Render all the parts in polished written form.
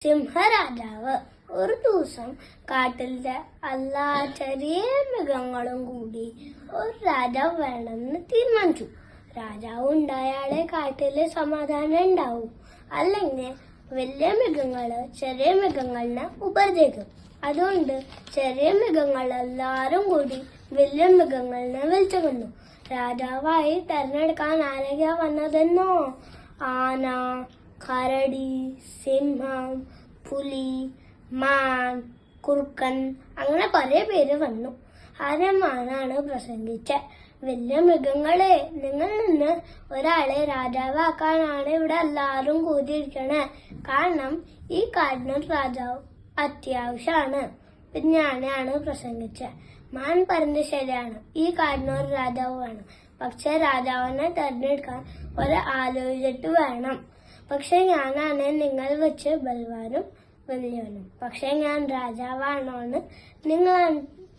സിംഹരാജാവ് ഒരു ദിവസം കാട്ടിലെ എല്ലാ ചെറിയ മൃഗങ്ങളും കൂടി ഒരു രാജാവ് വേണമെന്ന് തീരുമാനിച്ചു. രാജാവ് ഉണ്ടായാലേ കാട്ടില് സമാധാനം ഉണ്ടാവും, അല്ലെങ്കിൽ വലിയ മൃഗങ്ങള് ചെറിയ മൃഗങ്ങളിനെ ഉപദ്രവിക്കും. അതുകൊണ്ട് ചെറിയ മൃഗങ്ങൾ എല്ലാരും കൂടി വലിയ മൃഗങ്ങളിനെ വിളിച്ചു കൊന്നു. രാജാവായി തെരഞ്ഞെടുക്കാൻ ആരൊക്കെയാ വന്നതെന്നോ? ആന, കരടി, സിംഹം, പുലി, മാൻ, കുറുക്കൻ, അങ്ങനെ കുറെ പേര് വന്നു. ആരമാനാണ് പ്രസംഗിച്ച വലിയ മൃഗങ്ങളെ, നിങ്ങൾ നിന്ന് ഒരാളെ രാജാവാക്കാനാണ് ഇവിടെ എല്ലാവരും കൂടിയിരിക്കണേ. കാരണം ഈ കാടിനൊരു രാജാവ് അത്യാവശ്യമാണ്. പിന്നെ ഞാനാണ് പ്രസംഗിച്ച. മാൻ പറഞ്ഞത് ശരിയാണ്, ഈ കാടിനൊരു രാജാവ് വേണം. പക്ഷെ രാജാവിനെ തെരഞ്ഞെടുക്കാൻ ആലോചിച്ചിട്ട് വേണം. പക്ഷെ ഞാനാണ് നിങ്ങൾ വെച്ച് ബലവാനും വലിയവനും. പക്ഷെ ഞാൻ രാജാവാണോന്ന് നിങ്ങൾ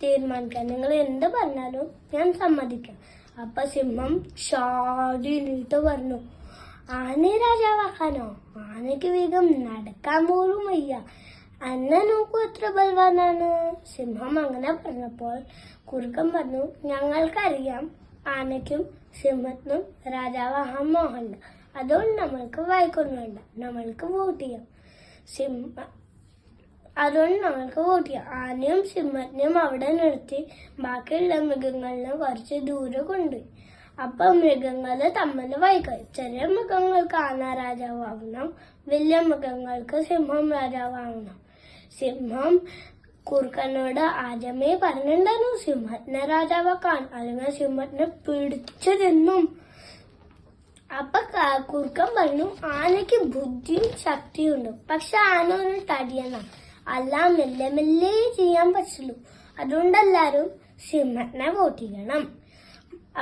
തീരുമാനിക്കാം. നിങ്ങൾ എന്ത് പറഞ്ഞാലും ഞാൻ സമ്മതിക്കാം. അപ്പൊ സിംഹം ചാടി നീട്ട് പറഞ്ഞു, ആനയെ രാജാവാക്കാനോ? ആനയ്ക്ക് വേഗം നടക്കാൻ പോലും വയ്യ. അന്നെ നോക്കൂ എത്ര ബലവാനാണ്. സിംഹം അങ്ങനെ പറഞ്ഞപ്പോൾ കുറുക്കൻ പറഞ്ഞു, ഞങ്ങൾക്കറിയാം ആനയ്ക്കും സിംഹത്തിനും രാജാവാകാൻ മോഹമുണ്ട്. അതുകൊണ്ട് നമ്മൾക്ക് വായിക്കൊന്നും വേണ്ട, നമ്മൾക്ക് വോട്ട് ചെയ്യാം. ആനയും സിംഹത്തിനെയും അവിടെ നിർത്തി ബാക്കിയുള്ള മൃഗങ്ങളിനെ കുറച്ച് ദൂരെ കൊണ്ടുപോയി. അപ്പൊ മൃഗങ്ങള് തമ്മിൽ വായിക്കായി. ചെറിയ മൃഗങ്ങൾക്ക് ആന രാജാവാകണം, വലിയ മൃഗങ്ങൾക്ക് സിംഹം രാജാവാകണം. സിംഹം കുറുക്കനോട് ആദ്യമേ പറഞ്ഞിട്ടുണ്ടായിരുന്നു സിംഹത്തിനെ രാജാവാക്കാൻ, അല്ലെങ്കിൽ സിംഹത്തിനെ പിടിച്ചു തിന്നും. അപ്പൊ കുറുക്കൻ പറഞ്ഞു, ആനയ്ക്ക് ബുദ്ധിയും ശക്തിയും ഉണ്ട്, പക്ഷെ ആന ഒരു തടിയണ, എല്ലാം മെല്ലെ മെല്ലെ ചെയ്യാൻ പറ്റുള്ളൂ. അതുകൊണ്ട് എല്ലാരും സിംഹത്തിനെ വോട്ട് ചെയ്യണം.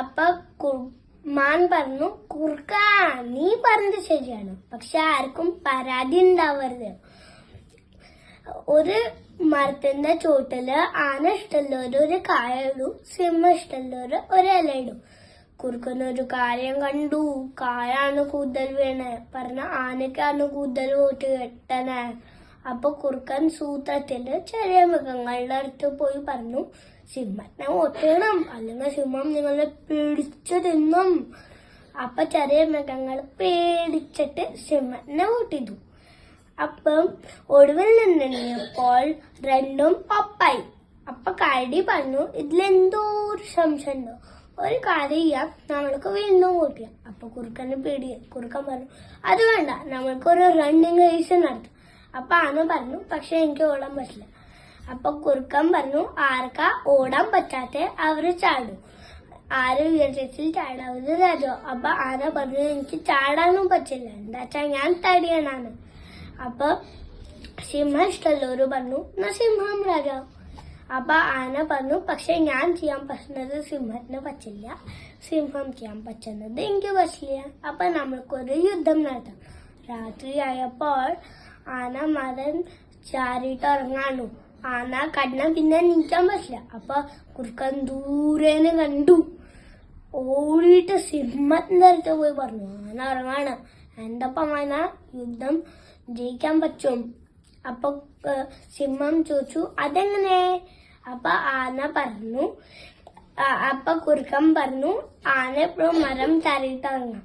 അപ്പൊ മാൻ പറഞ്ഞു, കുറുക്ക നീ പറഞ്ഞത് ശരിയാണ്, പക്ഷെ ആർക്കും പരാതി ഉണ്ടാവരുത്. ഒരു മരത്തിന്റെ ചോട്ടില് ആന ഇഷ്ടമുള്ളവര് ഒരു കായ ഇടും, സിംഹം ഉള്ളവര് ഒരു ഇല ഇടും. കുറുക്കനൊരു കാര്യം കണ്ടു, കായാണ് കൂടുതൽ വീണേ, പറഞ്ഞ ആനക്കാണ് കൂടുതൽ വോട്ട് കിട്ടണേ. അപ്പൊ കുറുക്കൻ സൂത്രത്തില് ചെറിയ മൃഗങ്ങളുടെ അടുത്ത് പോയി പറഞ്ഞു, സിംഹത്തിനെ വോട്ട് ചെയ്യണം, അല്ലെങ്കിൽ സിംഹം നിങ്ങളെ പിടിച്ചു തിന്നും. അപ്പൊ ചെറിയ മൃഗങ്ങൾ പേടിച്ചിട്ട് സിംഹത്തിനെ വോട്ട് ചെയ്തു. അപ്പം ഒടുവിൽ നിന്നപ്പോൾ രണ്ടും ഒപ്പായി. അപ്പൊ കരടി പറഞ്ഞു, ഇതിലെന്തോ ഒരു സംശയം ഉണ്ടോ, ഒരു കാര്യം ചെയ്യാം, നമ്മൾക്ക് വീണ്ടും വോട്ട് ചെയ്യാം. അപ്പൊ കുറുക്കന് പേടിയായി. കുറുക്കൻ പറഞ്ഞു, അത് വേണ്ട, നമ്മൾക്കൊരു റണ്ണിങ് റേസ് നടത്താം. അപ്പൊ ആന പറഞ്ഞു, പക്ഷെ എനിക്ക് ഓടാൻ പറ്റില്ല. അപ്പൊ കുറുക്കൻ പറഞ്ഞു, ആർക്കാ ഓടാൻ പറ്റാത്ത അവര് ചാടും, ആര് വിജയത്തിൽ ചാടാവത് രാജോ. അപ്പൊ ആന പറഞ്ഞു, എനിക്ക് ചാടാനും പറ്റില്ല, എന്താച്ചാ ഞാൻ തടിയനാണ്. അപ്പൊ സിംഹം ഇഷ്ടമുള്ളവര് പറഞ്ഞു, എന്നാ സിംഹം രാജാവ്. അപ്പൊ ആന പറഞ്ഞു, പക്ഷെ ഞാൻ ചെയ്യാൻ പറ്റുന്നത് സിംഹത്തിന് പറ്റില്ല, സിംഹം ചെയ്യാൻ പറ്റുന്നത് എനിക്ക് പറ്റില്ല. അപ്പൊ നമ്മൾക്കൊരു യുദ്ധം നടത്താം. രാത്രിയായപ്പോൾ ആന മരം ചാരിയിട്ട് ഇറങ്ങാണു. ആന കണ്ണ പിന്നെ നീക്കാൻ പറ്റില്ല. അപ്പൊ കുറുക്കൻ ദൂരേന്ന് കണ്ടു. ഓടിയിട്ട് സിംഹത്തിന്റെ അടുത്ത് പോയി പറഞ്ഞു, ആന ഇറങ്ങാണ്, എന്റെ ഒപ്പം ആന യുദ്ധം ജയിക്കാൻ പറ്റും. അപ്പൊ സിംഹം ചോദിച്ചു, അതെങ്ങനെ? അപ്പൊ ആന പറഞ്ഞു, അപ്പൊ കുറുക്കൻ പറഞ്ഞു, ആന എപ്പോഴും മരം ചാരിയിട്ട് ഇറങ്ങാം,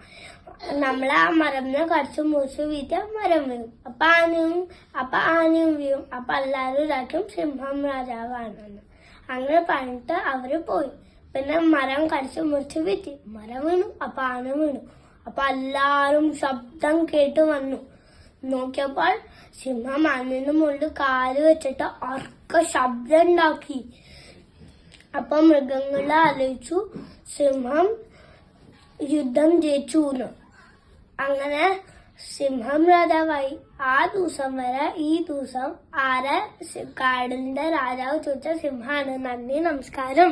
നമ്മളെ ആ മരത്തിനെ കുറച്ച് മുറിച്ച് വീട്ടിയ മരം വീഴും. അപ്പൊ ആനയും വീഴും. അപ്പൊ എല്ലാരും ഇതാക്കും സിംഹം രാജാവാണെന്ന്. അങ്ങനെ പറഞ്ഞിട്ട് അവര് പോയി. പിന്നെ മരം കടിച്ച് മുറിച്ച് വീട്ടി, മരം വീണു. അപ്പൊ ആന വീണു. അപ്പൊ എല്ലാരും ശബ്ദം കേട്ട് വന്നു. നോക്കിയപ്പോൾ സിംഹം ആനയുടെ മുകളിൽ കാല് വെച്ചിട്ട് ഉറക്ക ശബ്ദം ഉണ്ടാക്കി. അപ്പൊ മൃഗങ്ങളെ ആലോചിച്ചു, സിംഹം യുദ്ധം ജയിച്ചു. അങ്ങനെ സിംഹം രാജാവായി. ആ ദിവസം വരെ ഈ ദിവസം ആരെ കാടിന്റെ രാജാവ് ചോദിച്ച സിംഹാണ്. നന്ദി, നമസ്കാരം.